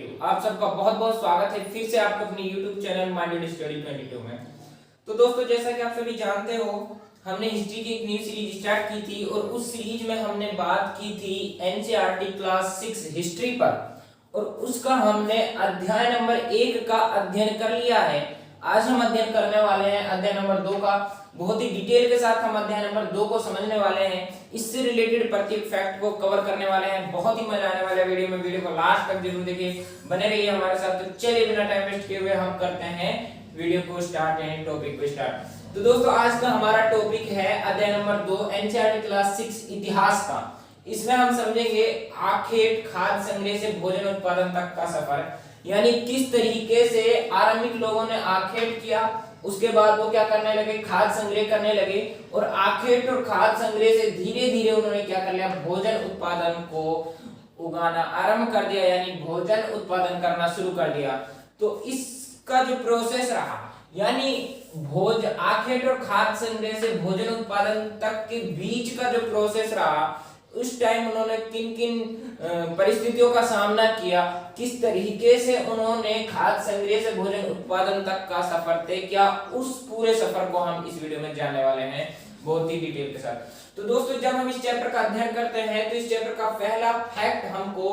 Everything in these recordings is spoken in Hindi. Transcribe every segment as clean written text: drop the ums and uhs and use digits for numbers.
22। आप सबका बहुत बहुत स्वागत है फिर से आपको अपने YouTube चैनल माइंडेड स्टडी 22 में। तो दोस्तों, जैसा कि आप सभी जानते हो, हमने हिस्ट्री की एक न्यू सीरीज स्टार्ट की थी और उस सीरीज में हमने बात की थी एनसीईआरटी क्लास 6 हिस्ट्री पर और उसका हमने अध्याय नंबर 1 का अध्ययन कर लिया है। आज हम अध्ययन करने वाले हैं अध्याय नंबर 2 का। बहुत ही डिटेल के साथ हम अध्याय नंबर 2 को समझने वाले हैं। इससे रिलेटेड प्रत्येक फैक्ट को कवर करने वाले हैं। बहुत ही मजा आने वाला है वीडियो में। वीडियो को लास्ट तक जरूर देखिए, बने रहिए हमारे साथ। तो चलिए बिना टाइम वेस्ट किए हुए हम करते हैं वीडियो को स्टार्ट एंड टॉपिक को स्टार्ट। तो दोस्तों, आज का हमारा टॉपिक है अध्याय नंबर 2 एनसीईआरटी क्लास 6 इतिहास का। इसमें हम समझेंगे आखेट खाद्य संग्रह से भोजन उत्पादन तक का सफर, यानी किस तरीके से आरंभिक लोगों ने आखेट किया, उसके बाद वो क्या करने लगे, खाद्य संग्रह करने लगे और आखेट और खाद्य संग्रह से धीरे धीरे उन्होंने क्या कर लिया, भोजन उत्पादन को उगाना आरंभ कर दिया, यानी भोजन उत्पादन करना शुरू कर दिया। तो इसका जो प्रोसेस रहा, यानी भोज आखेट और खाद्य संग्रह से भोजन उत्पादन तक के बीच का जो प्रोसेस रहा, उस टाइम उन्होंने किन किन परिस्थितियों का सामना किया, किस तरीके से उन्होंने खाद्य संग्रह से भोजन उत्पादन तक का सफर तय किया, उस पूरे सफर को हम इस वीडियो में जानने वाले हैं बहुत ही डिटेल के साथ। तो दोस्तों, जब हम इस चैप्टर का अध्ययन करते हैं तो इस चैप्टर का पहला फैक्ट हमको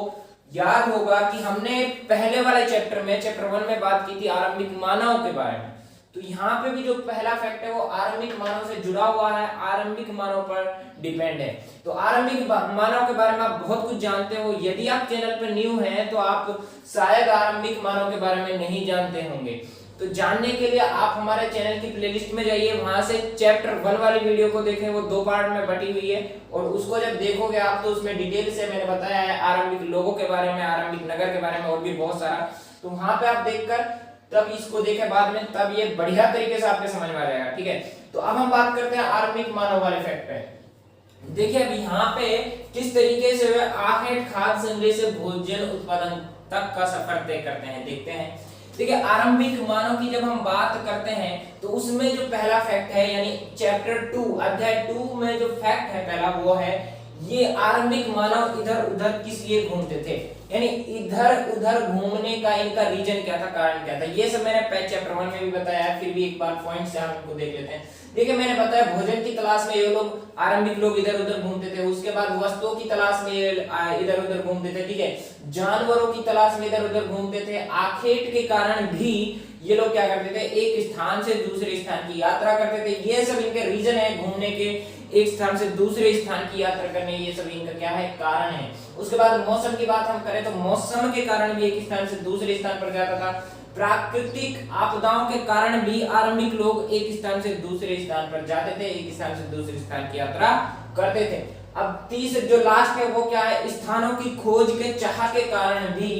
याद होगा कि हमने पहले वाले चैप्टर में, चैप्टर 1 में बात की थी आरंभिक मानव के बारे में। तो यहाँ पे भी जो पहला फैक्ट है वो आरंभिक मानव से जुड़ा हुआ है, आरंभिक मानव पर डिपेंड है। तो आरंभिक मानव के बारे में आप बहुत कुछ जानते हो। यदि आप चैनल पर न्यू हैं तो आप शायद आरंभिक मानव के बारे में नहीं जानते होंगे। तो जानने के लिए आप हमारे चैनल की प्लेलिस्ट में जाइए, वहां से चैप्टर 1 वाली वीडियो को देखें, वो 2 पार्ट में बटी हुई है और उसको जब देखोगे आप तो उसमें डिटेल से मैंने बताया है आरंभिक लोगों के बारे में, आरंभिक नगर के बारे में और भी बहुत सारा। तो वहां पे आप देखकर तब इसको देखें बाद में, तब ये बढ़िया तरीके से आपके समझ में आ जाएगा। ठीक है, तो अब हम बात करते हैं आरंभिक मानव वाले फैक्ट पे। देखिए अब यहाँ पे किस तरीके से वे आखेट खाद्य संग्रह से भोजन उत्पादन तक का सफर तय करते हैं, देखते हैं। देखिए आरंभिक मानव की जब हम बात करते हैं तो उसमें जो पहला फैक्ट है, यानी चैप्टर 2 अध्याय 2 में जो फैक्ट है पहला, वो है ये आरंभिक मानव इधर उधर किस लिए घूमते थे, यानी इधर उधर घूमने का इनका रीजन क्या था, कारण क्या था। ये सब मैंने चैप्टर 1 में भी बताया है, फिर भी एक बार पॉइंट से हम इनको देख लेते हैं। देखिए मैंने बताया भोजन की तलाश में ये लोग आरंभिक लोग इधर उधर घूमते थे, उसके बाद वस्तुओं की तलाश में इधर उधर घूमते थे, ठीक है, जानवरों की तलाश में इधर उधर घूमते थे। आखेट के कारण भी ये लोग क्या करते थे, एक स्थान से दूसरे स्थान की यात्रा करते थे। ये सब इनके रीजन है घूमने के, एक स्थान से दूसरे स्थान की यात्रा करने, ये सब इनका क्या है, कारण है। उसके बाद मौसम की बात हम करें तो मौसम के कारण भी एक स्थान से दूसरे स्थान पर जाता था। प्राकृतिक आपदाओं के कारण भी आरंभिक लोग एक स्थान से दूसरे स्थान पर जाते थे, एक स्थान से दूसरे स्थान की यात्रा करते थे। अब तीसरे जो लास्ट है वो क्या है, स्थानों की खोज के चाह के कारण भी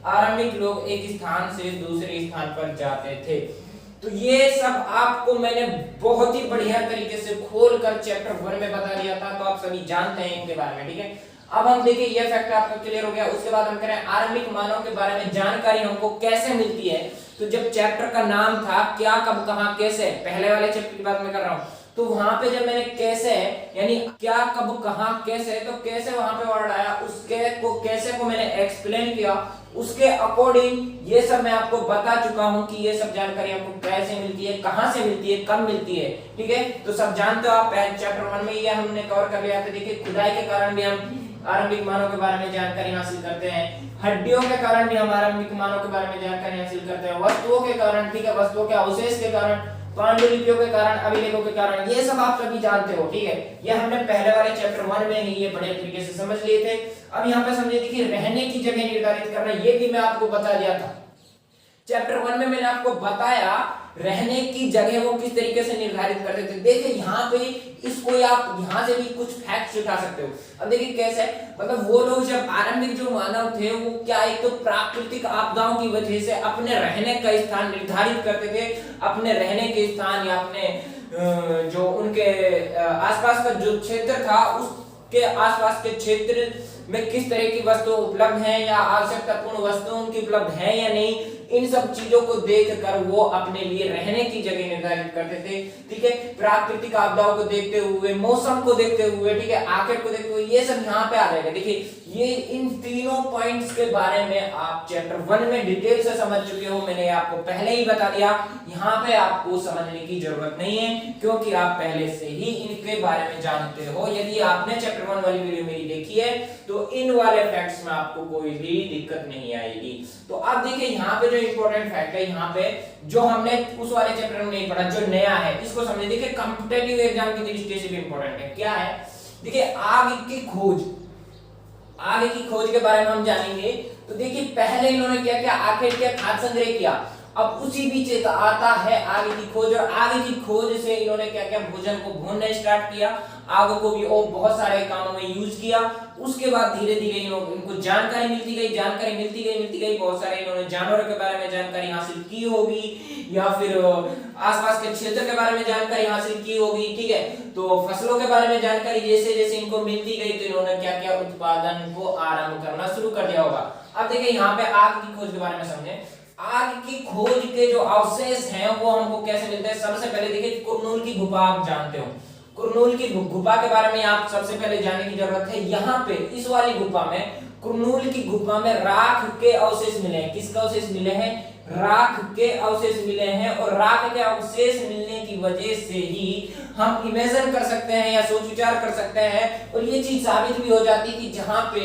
आरंभिक लोग एक स्थान से दूसरे स्थान पर जाते थे। तो ये सब आपको मैंने बहुत ही बढ़िया तरीके से खोल कर चैप्टर 1 में बता दिया था, तो आप सभी जानते हैं इनके बारे में। ठीक है, अब हम देखिए ये फैक्ट आपको क्लियर हो गया। उसके बाद हम करें आरंभिक मानव के बारे में जानकारी हमको कैसे मिलती है। तो जब चैप्टर का नाम था क्या कब कहां कैसे, पहले वाले चैप्टर की बात मैं कर रहा हूं, तो वहां पे जब मैंने कैसे यानी क्या कब कहां कैसे, तो कैसे वहां पे वर्ड आया, उसके को कैसे को मैंने एक्सप्लेन किया, उसके अकॉर्डिंग ये सब मैं आपको बता चुका हूं कि ये सब जानकारी आपको कैसे मिलती है, कहां से मिलती है, कब मिलती है। ठीक है, तो सब जानते हो आप, चैप्टर 1 में ये हमने कवर कर लिया था। देखिए खुदाई के कारण भी हम आरंभिक मानव के बारे में जानकारी हासिल करते हैं, हड्डियों के कारण भी हम आरंभिक मानव के बारे में जानकारी हासिल करते हैं, वस्तुओं के कारण, ठीक है, वस्तुओं के अवशेष के कारण, पांडुलिपियों के कारण, अभिलेखों के कारण, ये सब आप सभी जानते हो। ठीक है, ये हमने पहले वाले चैप्टर 1 में ही ये बढ़िया तरीके से समझ लिए थे। अब यहाँ पे समझिए, देखिए रहने की जगह निर्धारित करना, ये भी मैं आपको बता दिया था। चैप्टर 1 में मैंने आपको बताया रहने की जगह वो किस तरीके से निर्धारित करते थे। देखिए यहाँ पे इसको आप यहाँ से भी कुछ फैक्ट्स उठा सकते हो। अब देखिए कैसे, मतलब वो लोग जब आरंभिक जो मानव थे वो क्या, एक तो प्राकृतिक आपदाओं की वजह से अपने रहने का स्थान निर्धारित करते थे, अपने रहने के स्थान या अपने जो उनके आसपास का जो क्षेत्र था उसके आसपास के क्षेत्र में किस तरह की वस्तु उपलब्ध हैं या आवश्यकतापूर्ण वस्तु उनकी उपलब्ध है या नहीं, इन सब चीजों को देखकर वो अपने लिए रहने की जगह निर्धारित करते थे। ठीक है, प्राकृतिक आपदाओं को देखते हुए, मौसम को देखते हुए, ठीक है, आखेट को देखते हुए, ये सब यहाँ पे आ जाएगा। देखिए ये इन तीनों पॉइंट्स के बारे में आप चैप्टर 1 में डिटेल से समझ चुके हो। मैंने आपको पहले ही बता दिया, यहाँ पे आपको समझने की जरूरत नहीं है क्योंकि आप पहले से ही इनके बारे में जानते हो। यदि आपने चैप्टर 1 वाली वीडियो मेरी देखी है तो इन वाले फैक्ट्स में आपको कोई भी दिक्कत नहीं आएगी। तो अब देखिए यहाँ पे जो इंपॉर्टेंट फैक्ट है, यहाँ पे जो हमने उस वाले चैप्टर में नहीं पढ़ा, जो नया है इसको समझे। देखिए कॉम्पिटिटिव एग्जाम की दृष्टि से भी इंपॉर्टेंट है। क्या है? देखिए आग की खोज, आग की खोज के बारे में हम जानेंगे। तो देखिए पहले इन्होंने क्या किया, आखिर क्या खाद्य संग्रह किया। अब उसी बीच आता है आग की खोज, और आग की खोज से इन्होंने क्या किया, भोजन को भूनना स्टार्ट किया, आग को भी और बहुत सारे कामों में यूज किया। उसके बाद धीरे धीरे इनको जानकारी मिलती गई, बहुत सारे इन्होंने जानवरों के बारे में जानकारी हासिल की होगी या फिर आसपास के क्षेत्र के बारे में जानकारी हासिल की होगी, ठीक है। तो फसलों के बारे में जानकारी जैसे जैसे इनको मिलती गई तो इन्होंने क्या किया, उत्पादन को आरंभ करना शुरू कर दिया होगा। अब देखिए यहाँ पे आग की खोज के बारे में समझे। आग की खोज के जो अवशेष हैं वो हमको कैसे मिलते हैं? सबसे पहले देखिए कुरनूल की गुफा, आप जानते हो कुरनूल की गुफा के बारे में आप सबसे पहले जानने की जरूरत है। यहाँ पे इस वाली गुफा में, कुरनूल की गुफा में राख के अवशेष मिले हैं। किसके अवशेष मिले हैं? राख के अवशेष मिले हैं। और राख के अवशेष मिलने की वजह से ही हम इमेजिन कर सकते हैं या सोच विचार कर सकते हैं, और ये चीज साबित भी हो जाती है कि जहां पे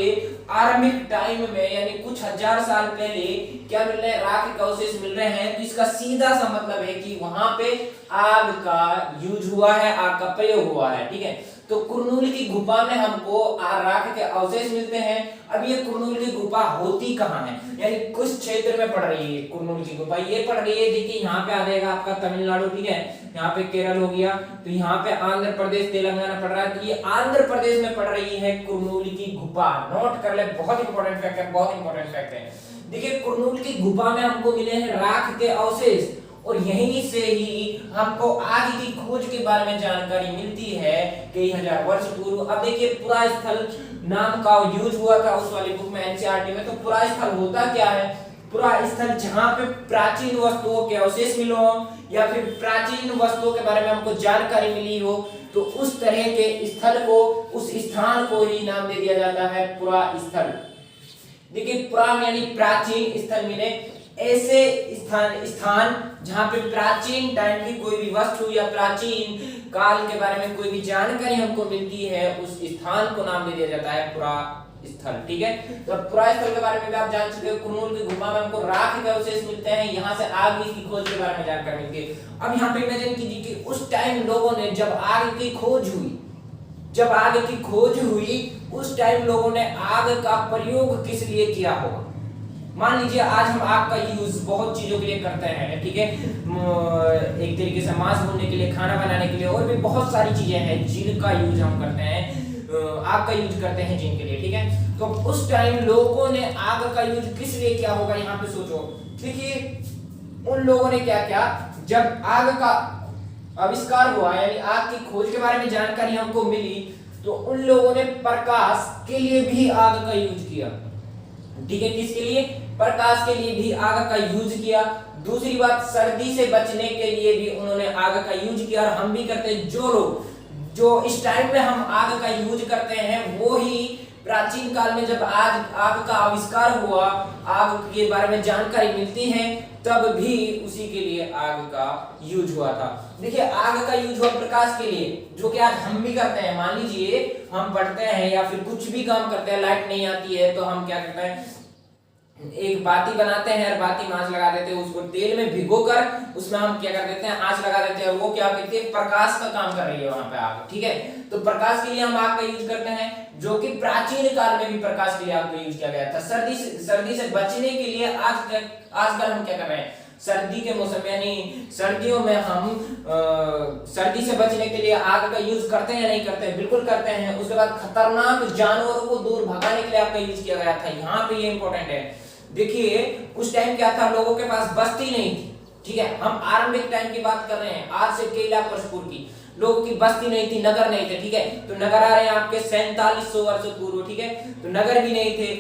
आरंभिक टाइम में यानी कुछ हजार साल पहले क्या मिल रहे हैं, राख के अवशेष मिल रहे हैं। तो इसका सीधा सा मतलब है कि वहां पे आग का यूज हुआ है, आग का प्रयोग हुआ है, ठीक है। तो कुरनूल की गुफा में हमको राख के अवशेष मिलते हैं। अब ये कुरनूल की गुफा होती कहाँ है, यानी कुछ क्षेत्र में पड़ रही है कुरनूल की गुफा। ये पड़ रही है, देखिए यहाँ पे आ जाएगा आपका तमिलनाडु, ठीक है, यहाँ पे केरल हो गया, तो यहाँ पे आंध्र प्रदेश, तेलंगाना पड़ रहा है। तो ये आंध्र प्रदेश में पड़ रही है कुरनूल की गुफा। नोट कर ले, बहुत इंपॉर्टेंट फैक्ट है, बहुत इंपॉर्टेंट फैक्ट है। देखिए कुरनूल की गुफा में हमको मिले हैं राख के अवशेष, और यहीं से ही हमको आग की खोज के बारे में जानकारी मिलती है कई हजार वर्ष पूर्व। अब देखिए पुरा स्थल नाम का यूज हुआ था उस वाली बुक में, एनसीईआरटी में। तो पुरा स्थल होता क्या है? पुरा स्थल जहां पे प्राचीन वस्तुओं के अवशेष मिले हो या फिर प्राचीन वस्तुओं के बारे में हमको जानकारी मिली हो, तो उस तरह के स्थल को, उस स्थान को ही नाम दे दिया जाता है पुरा स्थल। देखिए पुरा यानी प्राचीन, स्थल मिले ऐसे स्थान जहां पे प्राचीन टाइम की कोई भी वस्तु या प्राचीन काल के बारे में कोई भी जानकारी हमको मिलती है, उस स्थान को नाम दे दिया जाता है पुरा स्थल, ठीक है। तो पुरा स्थल के बारे में भी आप जान चुके हो। कुरनूल की गुफा में हमको राख के अवशेष मिलते हैं, यहाँ से आग की खोज के बारे में जानकारी मिलती है। अब यहाँ पे इमेजिन कीजिए कि उस टाइम लोगों ने जब आग की खोज हुई, उस टाइम लोगों ने आग का प्रयोग किस लिए किया होगा? मान लीजिए आज हम आग का यूज बहुत चीजों के लिए करते हैं, ठीक है, एक तरीके से मांस भूनने के लिए, खाना बनाने के लिए, और भी बहुत सारी चीजें हैं जिनका यूज हम करते हैं, आग का यूज करते हैं जिनके लिए, ठीक है। तो उस टाइम लोगों ने आग का यूज किस लिए किया होगा? यहाँ पे सोचो। देखिए उन लोगों ने क्या किया, जब आग का आविष्कार हुआ यानी आग की खोज के बारे में जानकारी हमको मिली, तो उन लोगों ने प्रकाश के लिए भी आग का यूज किया, ठीक है। किसके लिए? प्रकाश के लिए भी आग का यूज किया। दूसरी बात, सर्दी से बचने के लिए भी उन्होंने आग का यूज किया, और हम भी करते हैं। जो लोग जो इस टाइम में हम आग का यूज करते हैं वो ही प्राचीन काल में जब आग का आविष्कार हुआ, आग के बारे में जानकारी मिलती है, तब भी उसी के लिए आग का यूज हुआ था। देखिए आग का यूज हुआ प्रकाश के लिए, जो कि आज हम भी करते हैं। मान लीजिए हम पढ़ते हैं या फिर कुछ भी काम करते हैं, लाइट नहीं आती है तो हम क्या करते हैं, एक बाती बनाते हैं और बाती में आंच लगा देते हैं, उसको तेल में भिगोकर उसमें हम क्या कर देते हैं, आंच लगा देते हैं। वो क्या कहते हैं, प्रकाश का काम कर रही है वहां पे आग, ठीक है। तो प्रकाश के लिए हम आग का यूज करते हैं, जो कि प्राचीन काल में भी प्रकाश के लिए आग का यूज किया गया था। सर्दी से बचने के लिए आजकल हम क्या कर रहे हैं, सर्दी के मौसम यानी सर्दियों में हम सर्दी से बचने के लिए आग का यूज करते हैं या नहीं करते हैं? बिल्कुल करते हैं। उसके बाद खतरनाक जानवरों को दूर भगाने के लिए आग का यूज किया गया था। यहाँ पे ये इंपॉर्टेंट है। देखिए उस टाइम क्या था, लोगों के पास बस्ती नहीं थी, ठीक है। हम आरंभिक टाइम की बात कर रहे हैं, आज से कई लाख वर्ष पूर्व की। लोगों की बस्ती नहीं थी, नगर नहीं थे, ठीक है। तो नगर आ रहे हैं आपके 4700 वर्ष पूर्व, ठीक है। तो नगर भी नहीं थे,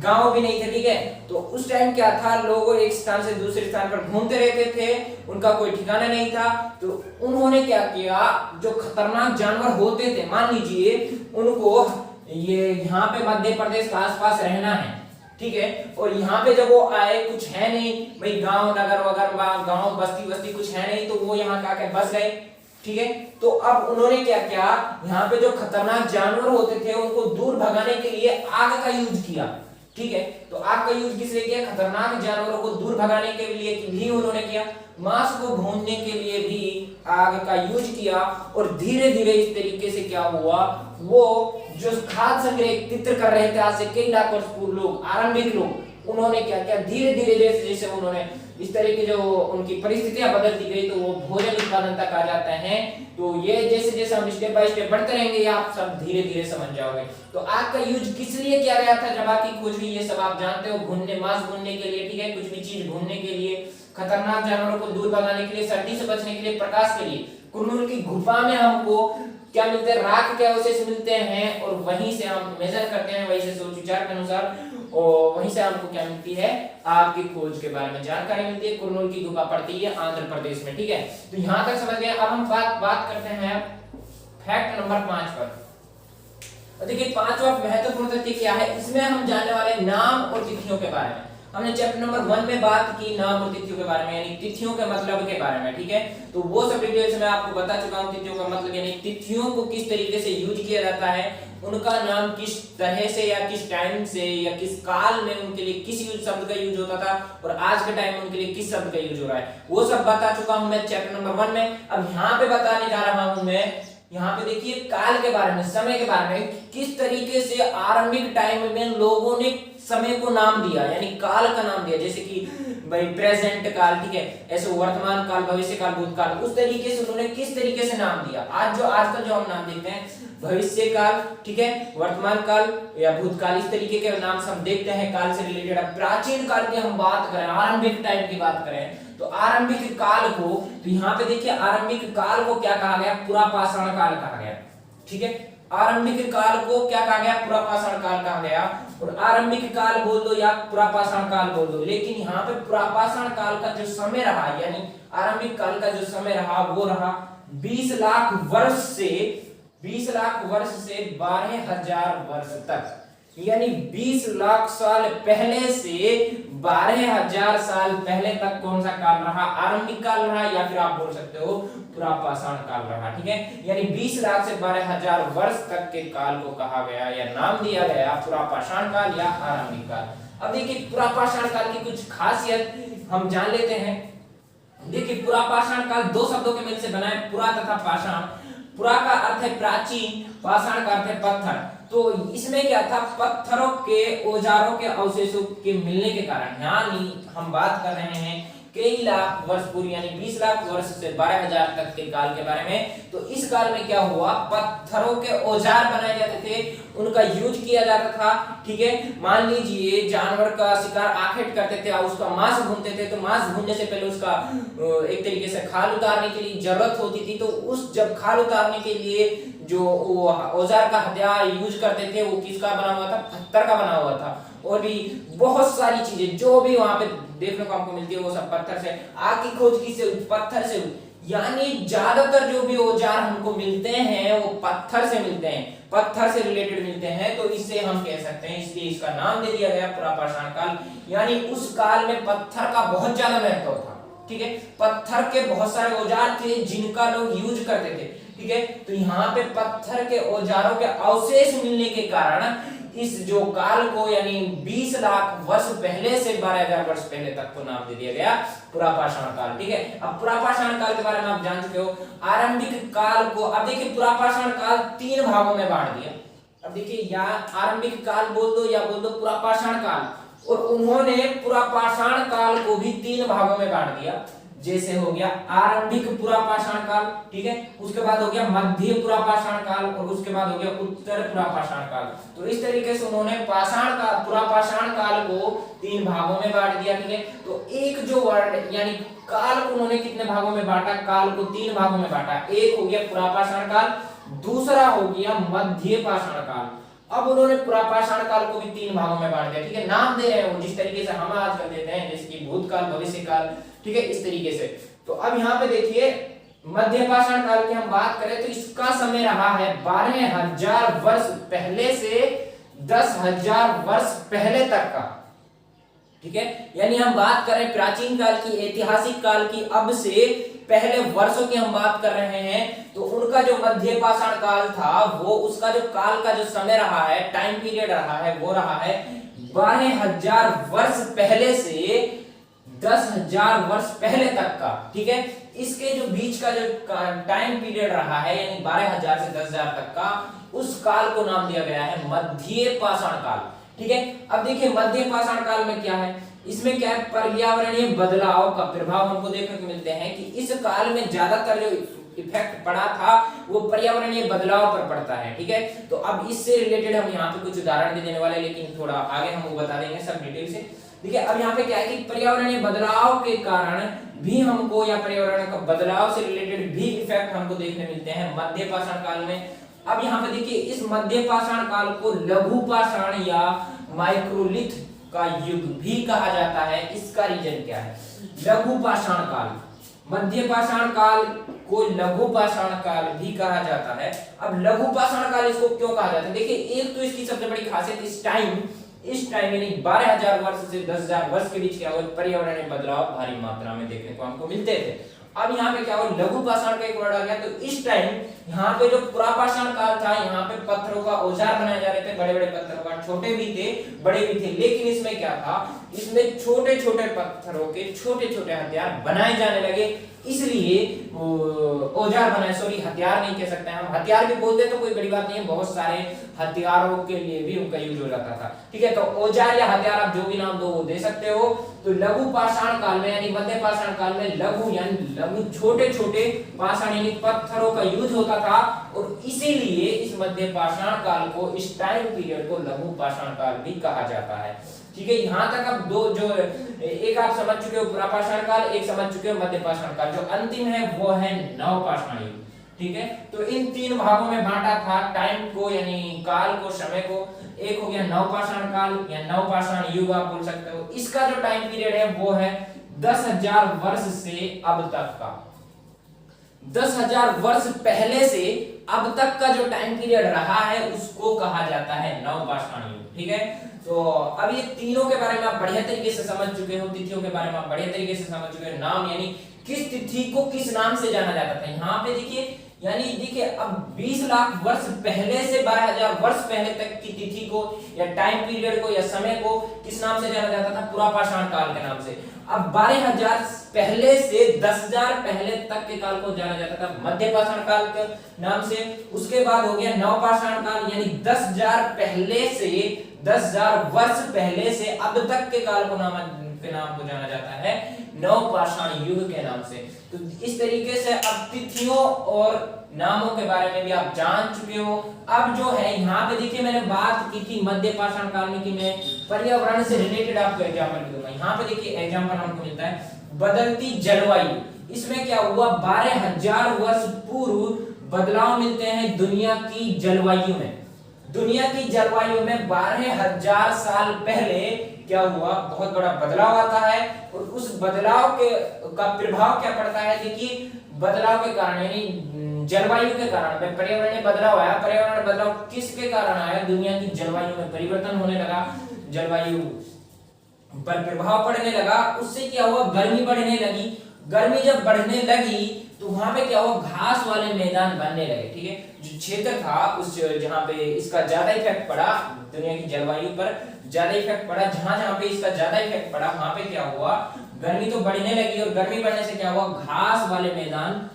गांव भी नहीं थे, ठीक है। तो उस टाइम क्या था, लोग एक स्थान से दूसरे स्थान पर घूमते रहते थे, उनका कोई ठिकाना नहीं था। तो उन्होंने क्या किया, जो खतरनाक जानवर होते थे, मान लीजिए उनको ये यहाँ पे मध्य प्रदेश के आसपास रहना है, ठीक है। और यहाँ पे जब वो आए, कुछ है नहीं भाई, गांव नगर वगैरह, गांव बस्ती बस्ती कुछ है नहीं, तो वो यहाँ आके बस गए, ठीक है। तो अब उन्होंने क्या किया, यहाँ पे जो खतरनाक जानवर होते थे उनको दूर भगाने के लिए आग का यूज किया, ठीक है। तो आग का यूज किस लिए किया, खतरनाक जानवरों को दूर भगाने के लिए भी उन्होंने किया, मांस को भूनने के लिए भी आग का यूज किया। और धीरे धीरे इस तरीके से क्या हुआ, वो जो खाद्य संग्रह एकत्रित कर रहे थे आज से कई लाख वर्ष पूर्व लोग, आरंभिक लोग, उन्होंने क्या किया, धीरे धीरे जैसे जैसे उन्होंने इस तरह की जो उनकी परिस्थितियां बदलती गई, तो वो भोजन उत्पादन तक आ जाते हैं। तो ये जैसे जैसे हम स्टेप बाय स्टेप बढ़ते रहेंगे, ये आप सब धीरे धीरे समझ जाओगे। तो आग का यूज किस लिए किया गया था जब आग की खोज हुई, ये सब आप जानते हो, भूनने, मांस भूनने के लिए, ठीक है, कुछ भी चीज भूनने के लिए, खतरनाक जानवरों को दूर भगाने के लिए, सर्दी से बचने के लिए, प्रकाश के लिए। कुरनूल की गुफा में हमको क्या मिलते हैं, राख के अवशेष मिलते हैं, और वहीं से हम मेजर करते हैं, वहीं से सोच विचार के अनुसार, और वहीं से हमको क्या मिलती है, आग की खोज के बारे में जानकारी मिलती है। कुरनूल की गुफा पड़ती है आंध्र प्रदेश में, ठीक है। तो यहां तक समझ गए। अब हम बात करते हैं फैक्ट नंबर 5 पर। देखिए, पांचवा महत्वपूर्ण तथ्य क्या है, इसमें हम जानने वाले नाम और तिथियों के बारे में। हमने चैप्टर नंबर 1 में बात की नाम और तिथियों के बारे में, यानी तिथियों के मतलब के बारे में, ठीक है। तो वो सब डिटेल्स मैं आपको बता चुका हूं, तिथियों का मतलब यानी तिथियों को किस तरीके से यूज किया जाता है, उनका नाम किस तरह से या किस टाइम से या किस काल में उनके लिए किस शब्द का यूज होता था, और आज के टाइम में उनके लिए किस शब्द का यूज हो रहा है, वो सब बता चुका हूं मैं चैप्टर नंबर 1 में। अब यहाँ पे बताने जा रहा हूं मैं, यहाँ पे देखिए काल के बारे में, समय के बारे में, किस तरीके से आरंभिक टाइम में लोगों ने समय को नाम दिया, यानी काल का नाम दिया, जैसे कि भाई प्रेजेंट काल, ठीक है, ऐसे वर्तमान काल, भविष्य काल, भूतकाल, उस तरीके से उन्होंने किस तरीके से नाम दिया। आजकल जो हम नाम देखते हैं, भविष्य काल, ठीक है, वर्तमान काल या भूतकाल, इस तरीके के नाम सब देखते हैं काल से रिलेटेड। अब प्राचीन काल की हम बात करें, आरंभिक टाइम की बात करें, तो आरंभिक काल को, तो यहाँ पे देखिए आरंभिक काल को क्या कहा गया, पुरापाषाण काल कहा गया, ठीक है। आरंभिक काल को क्या कहा गया, पुरापाषाण काल कहा गया। और आरंभिक काल बोल दो या पुरापाषाण काल बोल दो, लेकिन यहाँ पे पुरापाषाण काल का जो समय रहा, यानी आरंभिक काल का जो समय रहा, वो रहा 20 लाख वर्ष से 12,000 वर्ष तक, यानी 20 लाख साल पहले से 12,000 साल पहले तक कौन सा काल रहा, आरंभिक काल रहा, या फिर आप बोल सकते हो पुरापाषाण काल रहा, ठीक है। यानी 20 लाख से 12,000 वर्ष तक के काल को कहा गया या नाम दिया गया पुरापाषाण काल या आरंभिक काल। अब देखिए पुरापाषाण काल की कुछ खासियत हम जान लेते हैं। देखिए पुरापाषाण काल दो शब्दों के मिल से बना है, पुरा तथा पाषाण। पुरा का अर्थ है प्राचीन, पाषाण का अर्थ है पत्थर। तो इसमें क्या था, पत्थरों के, औजारों के अवशेषों के मिलने के कारण, यानी हम बात कर रहे हैं कई लाख वर्ष पूर्व, यानी 20 लाख वर्ष से 12,000 तक के काल के बारे में। तो इस काल में क्या हुआ, पत्थरों के औजार बनाए जाते थे, उनका यूज किया जाता था, ठीक है। मान लीजिए जानवर का शिकार आखेट करते थे और उसका मांस भूनते थे, तो मांस भूनने से पहले उसका एक तरीके से खाल उतारने के लिए जरूरत होती थी। तो उस जब खाल उतारने के लिए जो औजार का हथियार यूज करते थे, वो किसका बना हुआ था, पत्थर का बना हुआ था। और भी बहुत सारी चीजें जो भी वहां पे देखने को आपको मिलती है, वो सब पत्थर से। आग की खोज किससे, पत्थर से, यानी ज्यादातर जो भी औजार हमको मिलते हैं वो पत्थर से मिलते हैं, पत्थर से रिलेटेड मिलते हैं। तो इससे हम कह सकते हैं, इसलिए इसका नाम दे दिया गया पुरापाषाण काल। यानी उस काल में पत्थर का बहुत ज्यादा महत्व था, ठीक है। पत्थर के बहुत सारे औजार थे जिनका लोग यूज करते थे, ठीक है। तो यहाँ पे पत्थर के औजारों के अवशेष मिलने के कारण इस जो काल को, यानी 20 लाख वर्ष पहले से 12,000 वर्ष पहले तक को नाम दे दिया गया पुरापाषाण काल, ठीक है। अब पुरापाषाण काल के बारे में आप जान चुके हो। आरंभिक काल को, अब देखिए पुरापाषाण काल 3 भागों में बांट दिया। अब देखिए, या आरंभिक काल बोल दो या बोल दो पुरापाषाण काल, और उन्होंने पुरापाषाण काल को भी 3 भागों में बांट दिया। जैसे हो गया आरंभिक पुरापाषाण काल, ठीक है, उसके बाद हो गया मध्य पुरापाषाण काल, और उसके बाद हो गया उत्तर पुरापाषाण काल। तो इस तरीके से उन्होंने पुरापाषाण काल को 3 भागों में बांट दिया, ठीक है। तो एक जो वर्ड, यानी काल को उन्होंने कितने भागों में बांटा, काल को 3 भागों में बांटा। एक हो गया पुरापाषाण काल, दूसरा हो गया मध्य पाषाण काल। अब उन्होंने पुरापाषाण काल को भी 3 भागों में बांट दिया, ठीक है। नाम दे रहे हैं वो जिस तरीके से हम आजकल देते हैं, जैसे कि भूतकाल, भविष्य काल, ठीक है, इस तरीके से। तो अब यहाँ पे देखिए मध्य पाषाण काल की हम बात करें तो इसका समय रहा है 12,000 वर्ष पहले से 10,000 वर्ष पहले तक का। ठीक है, यानी हम बात करें प्राचीन काल की, ऐतिहासिक काल की, अब से पहले वर्षों की हम बात कर रहे हैं, तो उनका जो मध्य पाषाण काल था वो उसका जो काल का जो समय रहा है, टाइम पीरियड रहा है, वो रहा है 12,000 वर्ष पहले से 10,000 वर्ष पहले तक का। ठीक है, इसके जो बीच का जो टाइम पीरियड रहा है यानी 12,000 से 10,000 तक का, उस काल को नाम दिया गया है मध्य पाषाण काल। ठीक है, अब देखिए मध्य पाषाण काल में क्या है, इसमें क्या है, पर्यावरणीय बदलाव का प्रभाव हमको देखने को मिलते हैं कि इस काल में ज्यादातर जो इफेक्ट पड़ा था वो पर्यावरणीय बदलाव पर पड़ता है। ठीक है, तो अब इससे रिलेटेड हम यहाँ पे कुछ उदाहरण भी देने वाले हैं, लेकिन थोड़ा आगे हम वो बता देंगे सब डिटेल से। देखिए अब यहाँ पे क्या है कि पर्यावरणीय बदलाव के कारण भी हमको, या पर्यावरण का बदलाव से रिलेटेड भी इफेक्ट हमको देखने मिलते हैं मध्य पाषाण काल में। अब यहाँ पे देखिए इस मध्य पाषाण काल को लघु पाषाण या माइक्रोलिथ का युग भी कहा जाता है। इसका रीजन क्या है, लघु पाषाण काल, मध्य पाषाण काल को लघु पाषाण काल भी कहा जाता है। अब लघु पाषाण काल इसको क्यों कहा जाता है, देखिए एक तो इसकी सबसे बड़ी खासियत इस टाइम यानी 12,000 वर्ष से 10,000 वर्ष के बीच क्या हुआ, पर्यावरणीय बदलाव भारी मात्रा में देखने को हमको मिलते थे। अब यहाँ पे क्या हुआ, लघु पाषाण का एक वर्ड आ गया, तो इस टाइम यहाँ पे जो पुरापाषाण काल था, यहाँ पे पत्थरों का औजार बनाए जा रहे थे, बड़े बड़े पत्थरों का, छोटे भी थे बड़े भी थे, लेकिन इसमें क्या था, इसमें छोटे छोटे पत्थरों के छोटे छोटे हथियार बनाए जाने लगे, इसलिए औजार बनाए, सॉरी हथियार नहीं कह सकते हम, हथियार भी बोलते तो कोई बड़ी बात नहीं है, बहुत सारे हथियारों के लिए भी उनका यूज हो जाता था। ठीक है, तो औजार या हथियार आप जो भी नाम दो वो दे सकते हो। तो लघु पाषाण काल में यानी मध्य पाषाण काल में लघु यानी लघु छोटे छोटे पाषाण यानी पत्थरों का यूज होता था, और इसीलिए इस मध्य पाषाण काल को, इस टाइम पीरियड को लघु पाषाण काल भी कहा जाता है। ठीक है, यहाँ तक अब दो जो एक आप समझ चुके हो पुरापाषाण काल, एक समझ चुके हो मध्य पाषाण काल, जो अंतिम है वो है नवपाषाण युग। ठीक है, तो इन तीन भागों में बांटा था टाइम को यानी काल को, समय को। एक हो गया नवपाषाण काल या नवपाषाण युग आप बोल सकते हो। इसका जो टाइम पीरियड है वो है 10,000 वर्ष से अब तक का, 10,000 वर्ष पहले से अब तक का जो टाइम पीरियड रहा है उसको कहा जाता है नवपाषाण युग। ठीक है, तो अब ये तीनों के बारे में आप बढ़िया तरीके से समझ चुके हो, तिथियों के बारे में आप बढ़िया तरीके से समझ चुके हो, नाम यानी किस तिथि को किस नाम से जाना जाता था। यहाँ पे देखिए यानी देखिए अब 20 लाख वर्ष पहले से 12,000 वर्ष पहले तक की तिथि को या टाइम पीरियड को या समय को किस नाम से जाना जाता था, पुरापाषाण काल के नाम से। अब 12,000 पहले से 10,000 पहले तक के काल को जाना जाता था मध्य पाषाण काल के नाम से। उसके बाद हो गया नवपाषाण काल यानी 10,000 पहले से 10,000 वर्ष पहले से अब तक के काल को नाम को जाना जाता है नवपाषाण युग के नाम से। तो इस तरीके से अब तिथियों और नामों के बारे में भी आप जान चुके हो। अब जो है यहाँ पे देखिए मैंने बात की थी मध्य पाषाण काल में कि मैं पर्यावरण से रिलेटेड आपको एग्जांपल दूंगा। यहाँ पे देखिए एग्जांपल हमको मिलता है बदलती जलवायु। इसमें क्या हुआ, 12,000 वर्ष पूर्व बदलाव मिलते हैं दुनिया की जलवायु में। दुनिया की जलवायु में 12,000 साल पहले क्या हुआ, बहुत बड़ा बदलाव आता है, और उस बदलाव के का प्रभाव क्या पड़ता है, देखिए बदलाव के कारण यानी जलवायु के कारण में पर्यावरणीय बदलाव आया। पर्यावरण बदलाव किसके कारण आया, दुनिया की जलवायु में परिवर्तन होने लगा, जलवायु पर प्रभाव पड़ने लगा। उससे क्या हुआ, गर्मी बढ़ने लगी। गर्मी जब बढ़ने लगी तो वहां पे क्या हुआ, घास वाले मैदान बनने लगे। ठीक है, जो क्षेत्र था उस जहां पे इसका ज्यादा इफेक्ट पड़ा, दुनिया की जलवायु पर ज्यादा इफेक्ट पड़ा, जहां पे इसका ज्यादा इफेक्ट पड़ा वहां पे क्या हुआ, गर्मी तो बढ़ने लगी, और गर्मी बढ़ने से क्या हुआ, घास वाले मैदान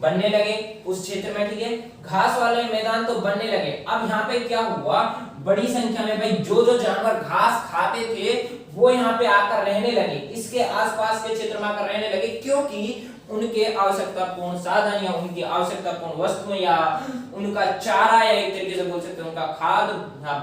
बनने लगे उस क्षेत्र में। ठीक है, घास वाले मैदान तो बनने लगे। अब यहाँ पे क्या हुआ, बड़ी संख्या में भाई जो जानवर घास खाते थे वो यहाँ पे आकर रहने लगे, इसके आसपास के क्षेत्र में आकर रहने लगे, क्योंकि उनके आवश्यकतापूर्ण साधन या उनकी आवश्यकतापूर्ण वस्तुएं या उनका चारा या एक तरीके से बोल सकते हैं उनका खाद्य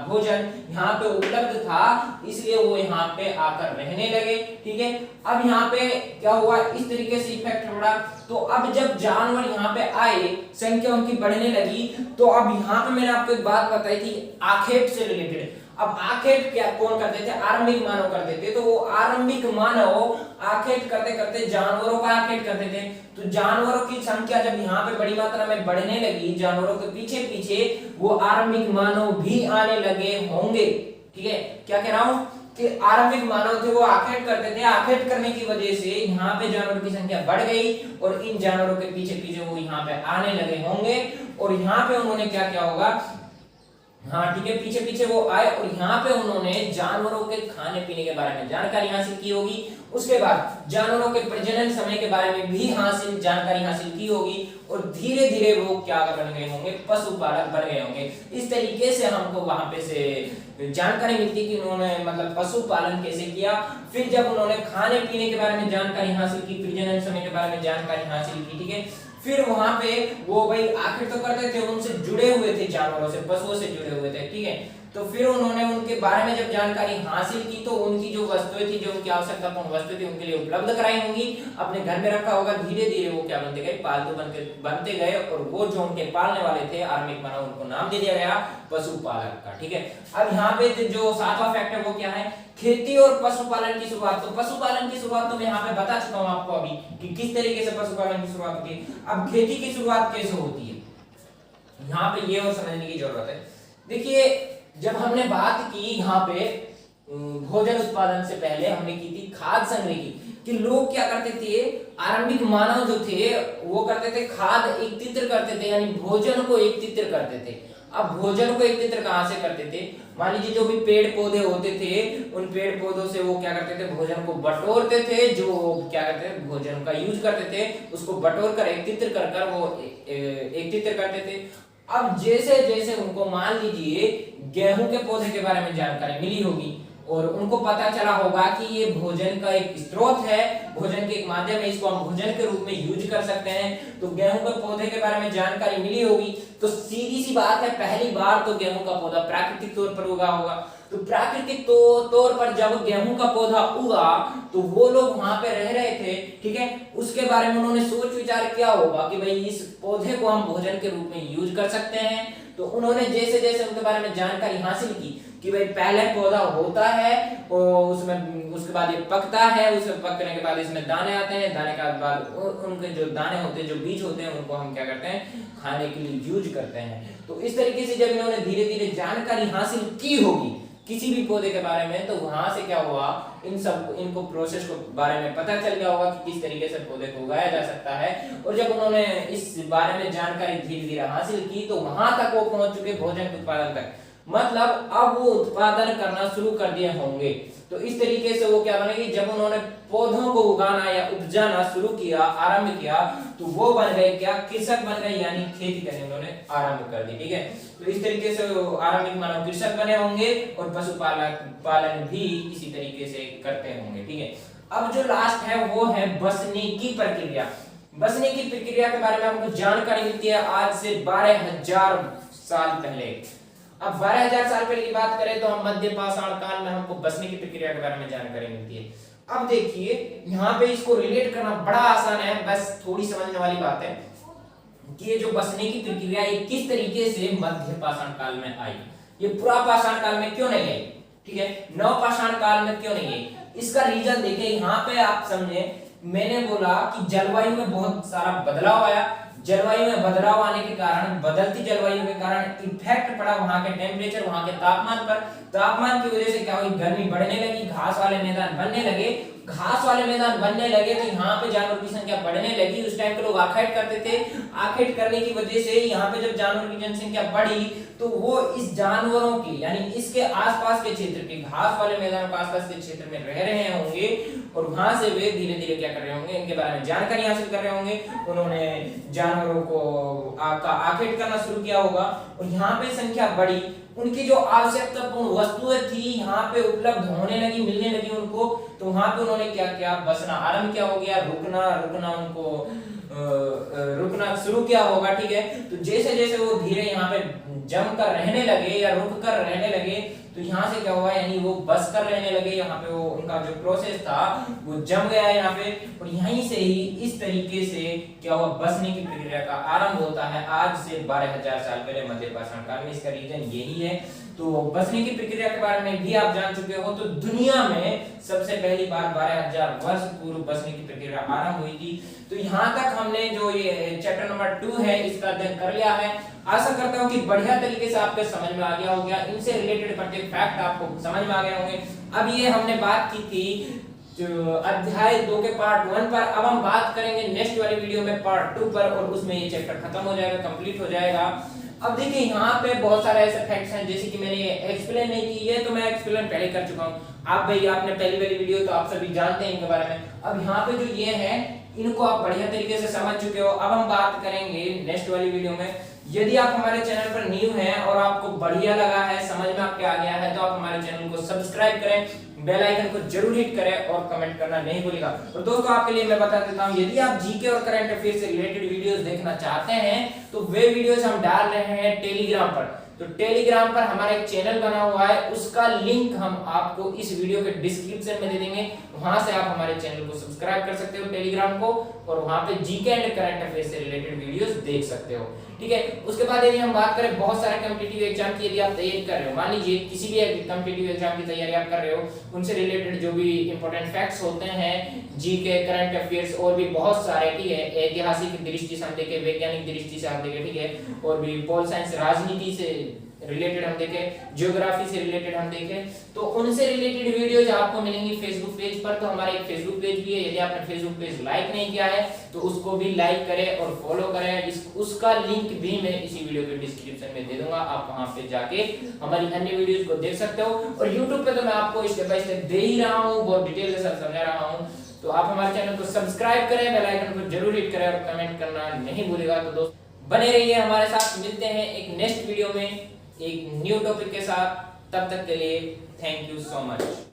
भोजन यहाँ पे उपलब्ध था, इसलिए वो यहाँ पे आकर रहने लगे। ठीक है, अब यहाँ पे क्या हुआ, इस तरीके से इफेक्ट पड़ा। तो अब जब जानवर यहाँ पे आए, संख्या उनकी बढ़ने लगी, तो अब यहाँ पे मैंने आपको एक बात बताई थी आखेट से रिलेटेड। अब आखेट क्या कौन करते थे? आरंभिक मानव करते थे। तो वो आरंभिक मानव आखेट करते करते जानवरों का आखेट करते थे। तो जानवरों की संख्या जब यहाँ पे बड़ी मात्रा में बढ़ने लगी, जानवरों के पीछे पीछे वो आरंभिक मानव भी आने लगे होंगे। ठीक है, क्या कह रहा हूं कि आरंभिक मानव थे वो आखेट करते थे, आखेट करने की वजह से यहाँ पे जानवरों की संख्या बढ़ गई और इन जानवरों के पीछे पीछे वो यहाँ पे आने लगे होंगे और यहाँ पे उन्होंने क्या किया होगा, हाँ ठीक है, पीछे पीछे वो आए और यहाँ पे उन्होंने जानवरों के खाने पीने के बारे में जानकारी हासिल की होगी। उसके बाद जानवरों के प्रजनन समय के बारे में भी जानकारी हासिल की होगी और धीरे धीरे वो क्या बन गए होंगे, पशुपालक बन गए होंगे। इस तरीके से हमको वहां पे से जानकारी मिलती कि उन्होंने मतलब पशुपालन कैसे किया। फिर जब उन्होंने खाने पीने के बारे में जानकारी हासिल की, प्रजनन समय के बारे में जानकारी हासिल की, ठीक है, फिर वहां पे वो भाई आखिर तो करते थे, उनसे जुड़े हुए थे, जानवरों से, पशुओं से जुड़े हुए थे। ठीक है, तो फिर उन्होंने उनके बारे में जब जानकारी हासिल की तो उनकी जो वस्तुएं थी, जो उनकी आवश्यकतापूर्ण वस्तुएं थी, उनके लिए उपलब्ध कराई होंगी, अपने घर में रखा होगा। धीरे धीरे वो क्या बनते गए, पालतू बनते गए और वो जो उनके पालने वाले थे आर्मिक मानव, उनको नाम दे दिया गया पशुपालक का। ठीक है, अब यहाँ पे जो सातवां फैक्ट है वो क्या है, खेती और पशुपालन की शुरुआत। तो पशुपालन की शुरुआत तो मैं यहाँ पे बता चुका हूँ आपको अभी कि किस तरीके से पशुपालन की शुरुआत होती है। अब खेती की शुरुआत कैसे होती है, यहाँ पे ये और समझने की जरूरत है। देखिए, जब हमने बात की यहाँ पे भोजन उत्पादन से पहले हमने की थी खाद संग्रह की, कि लोग क्या करते थे, आरंभिक मानव जो थे वो करते थे खाद एकत्रित करते थे, यानी भोजन को एकत्रित करते थे। अब भोजन को एकत्रित कहां से करते थे, मान लीजिए जो भी पेड़ पौधे होते थे, उन पेड़ पौधों से वो क्या करते थे, भोजन को बटोरते थे, जो क्या करते थे, भोजन का यूज करते थे, उसको बटोर कर एकत्रित कर वो एकत्रित करते थे। अब जैसे जैसे उनको मान लीजिए गेहूं के पौधे के बारे में जानकारी मिली होगी और उनको पता चला होगा कि ये भोजन का एक स्रोत है, भोजन के एक माध्यम है, इसको हम भोजन के रूप में यूज कर सकते हैं। तो गेहूं के पौधे के बारे में जानकारी मिली होगी तो सीधी सी बात है, पहली बार तो गेहूं का पौधा प्राकृतिक तौर पर उगा होगा। तो प्राकृतिक तौर पर जब गेहूं का पौधा उगा तो वो लोग वहां पे रह रहे थे, ठीक है, उसके बारे में उन्होंने सोच विचार किया होगा कि भाई इस पौधे को हम भोजन के रूप में यूज कर सकते हैं। तो उन्होंने जैसे जैसे उनके बारे में जानकारी हासिल की कि भाई पहले पौधा होता है और उसमें उसके बाद ये पकता है, उसके पकने के बाद इसमें दाने आते हैं, दाने के बाद उनके जो दाने होते हैं, जो बीज होते हैं, उनको हम क्या करते हैं, खाने के लिए यूज करते हैं। तो इस तरीके से जब इन्होंने धीरे धीरे जानकारी हासिल की होगी किसी भी पौधे के बारे में, तो वहां से क्या हुआ, इनको प्रोसेस को बारे में पता चल गया होगा कि किस तरीके से पौधे को उगाया जा सकता है। और जब उन्होंने इस बारे में जानकारी धीरे धीरे हासिल की तो वहां तक वो पहुंच चुके भोजन उत्पादन तक, मतलब अब वो उत्पादन करना शुरू कर दिए होंगे। तो इस तरीके से वो क्या बनेगी, जब उन्होंने पौधों को उगाना या उपजाना शुरू किया, आरंभ किया, तो वो बन गए क्या, कृषक बन गए, यानी खेती करने उन्होंने आरंभ कर दी। ठीक है, तो इस तरीके से आरंभिक मानव कृषक बने होंगे और पशुपालन भी इसी तरीके से करते होंगे। ठीक है, अब जो लास्ट है वो है बसने की प्रक्रिया। बसने की प्रक्रिया के बारे में हमको जानकारी मिलती है आज से 12,000 साल पहले। अब 12,000 साल पहले की बात करें तो हम मध्य पाषाण काल में हमको बसने की प्रक्रिया के बारे में जानकारी मिलती है। अब देखिए यहाँ पे इसको रिलेट करना बड़ा आसान है, बस थोड़ी समझने वाली बात है कि ये जो बसने की प्रक्रिया ये किस तरीके से मध्य पाषाण काल में आई, ये पूरा पाषाण काल में क्यों नहीं आई, ठीक है, नव पाषाण काल में क्यों नहीं आई। इसका रीजन देखिए, यहाँ पे आप समझे, मैंने बोला कि जलवायु में बहुत सारा बदलाव आया, जलवायु में बदलाव आने के कारण, बदलती जलवायु के कारण इफेक्ट पड़ा वहां के टेम्परेचर, वहां के तापमान पर। तापमान की वजह से क्या हुई, गर्मी बढ़ने लगी, घास वाले मैदान बनने लगे, घास वाले मैदान बनने लगे तो यहाँ पे जानवरों की संख्या बढ़ने लगी। उस टाइम पे लोग आखेट करते थे, आखेट करने की वजह से यहाँ पे जब जानवरों की जनसंख्या बढ़ी तो वो इस जानवरों की, यानी इसके आसपास के क्षेत्र के, घास वाले मैदान के आसपास के क्षेत्र में रह रहे होंगे और वहां से वे धीरे धीरे क्या कर रहे होंगे, इनके बारे में जानकारी हासिल कर रहे होंगे। उन्होंने जानवरों को आखेट करना शुरू किया होगा और यहाँ पे संख्या बढ़ी, उनकी जो आवश्यकतापूर्ण वस्तुएं थी यहाँ पे उपलब्ध होने लगी, मिलने लगी उनको, तो वहां पे उन्होंने क्या किया, बसना आरंभ किया हो गया, रुकना उनको रुकना शुरू किया होगा। ठीक है, तो जैसे जैसे वो धीरे यहाँ पे जम कर रहने लगे या रुक कर रहने लगे तो यहाँ से क्या हुआ, यानी वो बस कर रहने लगे, यहाँ पे वो उनका जो प्रोसेस था वो जम गया यहाँ पे, और यहीं से ही इस तरीके से क्या हुआ, बसने की प्रक्रिया का आरंभ होता है आज से 12,000 साल पहले मध्य पाषाण काल में। इसका रीजन यही है। तो तो बचने की प्रक्रिया के बारे में भी आप जान चुके हो। तो दुनिया में सबसे पहली बार 12,000 वर्ष पूर्व बचने की प्रक्रिया आरंभ हुई थी। तो यहाँ तक हमने जो ये चैप्टर नंबर 2 है इसका अध्ययन कर लिया है। आशा करता हूँ कि बढ़िया तरीके से आपके समझ में आ गया होगा, इनसे रिलेटेड कंटेंट फैक्ट आपको समझ में आ गए होंगे। अब ये हमने बात की थी जो अध्याय 2 के पार्ट 1 पर। अब हम बात करेंगे नेक्स्ट वाली वीडियो में पार्ट 2 पर, और उसमें ये चैप्टर खत्म हो जाएगा, कंप्लीट हो जाएगा। अब देखिए यहाँ पे बहुत सारे ऐसे फैक्ट्स हैं जैसे कि मैंने एक्सप्लेन नहीं की, ये तो मैं एक्सप्लेन पहले कर चुका हूँ। आप भाई आपने पहली वाली वीडियो तो आप सभी जानते हैं इनके बारे में। अब यहाँ पे जो ये है इनको आप बढ़िया तरीके से समझ चुके हो। अब हम बात करेंगे नेक्स्ट वाली वीडियो में। यदि आप हमारे चैनल पर न्यू हैं और आपको बढ़िया लगा है, समझ में आपके आ गया है, तो आप हमारे चैनल को सब्सक्राइब करें, बेल आइकन को जरूर हिट करें और कमेंट करना नहीं भूलिएगा। और दोस्तों आपके लिए मैं बता देता हूं, यदि आप जीके और करंट अफेयर से रिलेटेड वीडियोस देखना चाहते हैं तो वे वीडियोस हम डाल रहे हैं टेलीग्राम पर। तो टेलीग्राम पर हमारा एक चैनल बना हुआ है, उसका लिंक हम आपको इस वीडियो के डिस्क्रिप्शन में दे देंगे। वहां से आप हमारे चैनल को सब्सक्राइब कर सकते हो टेलीग्राम को, और वहां पे जीके एंड करंट अफेयर से रिलेटेड वीडियोस देख सकते हो। ठीक है, उसके बाद यदि हम बात करें बहुत सारे कॉम्पिटिटिव एग्जाम की, यदि आप तैयारी कर रहे हो, मान लीजिए किसी भी कॉम्पिटिटिव एग्जाम की तैयारी आप कर रहे हो, उनसे रिलेटेड जो भी इंपॉर्टेंट फैक्ट्स होते हैं, जीके करंट अफेयर्स और भी बहुत सारे, ठीक है, ऐतिहासिक दृष्टि से हम देखें, वैज्ञानिक दृष्टि से हम देखें, ठीक है, और भी पॉल साइंस राजनीति से रिलेटेड हम देखें, ज्योग्राफी से रिलेटेड हम देखें, तो उनसे रिलेटेड वीडियोज आपको मिलेंगी फेसबुक पेज पर। तो हमारा एक फेसबुक पेज भी है, यदि आपने फेसबुक पेज लाइक नहीं किया है तो उसको भी लाइक करें और फॉलो करें। उसका लिंक भी मैं इसी वीडियो के डिस्क्रिप्शन में दे दूंगा, आप वहां पे जाके हमारी अन्य वीडियोज को देख सकते हो। और यूट्यूब पे तो मैं आपको स्टेप बाय स्टेप दे ही रहा हूँ, बहुत डिटेल से समझा रहा हूँ। तो आप हमारे चैनल को सब्सक्राइब करें, बेल आइकन को जरूर हिट करें और कमेंट करना नहीं भूलिएगा। तो दोस्तों बने रहिए हमारे साथ, मिलते हैं एक नेक्स्ट वीडियो में एक न्यू टॉपिक के साथ। तब तक के लिए थैंक यू सो मच।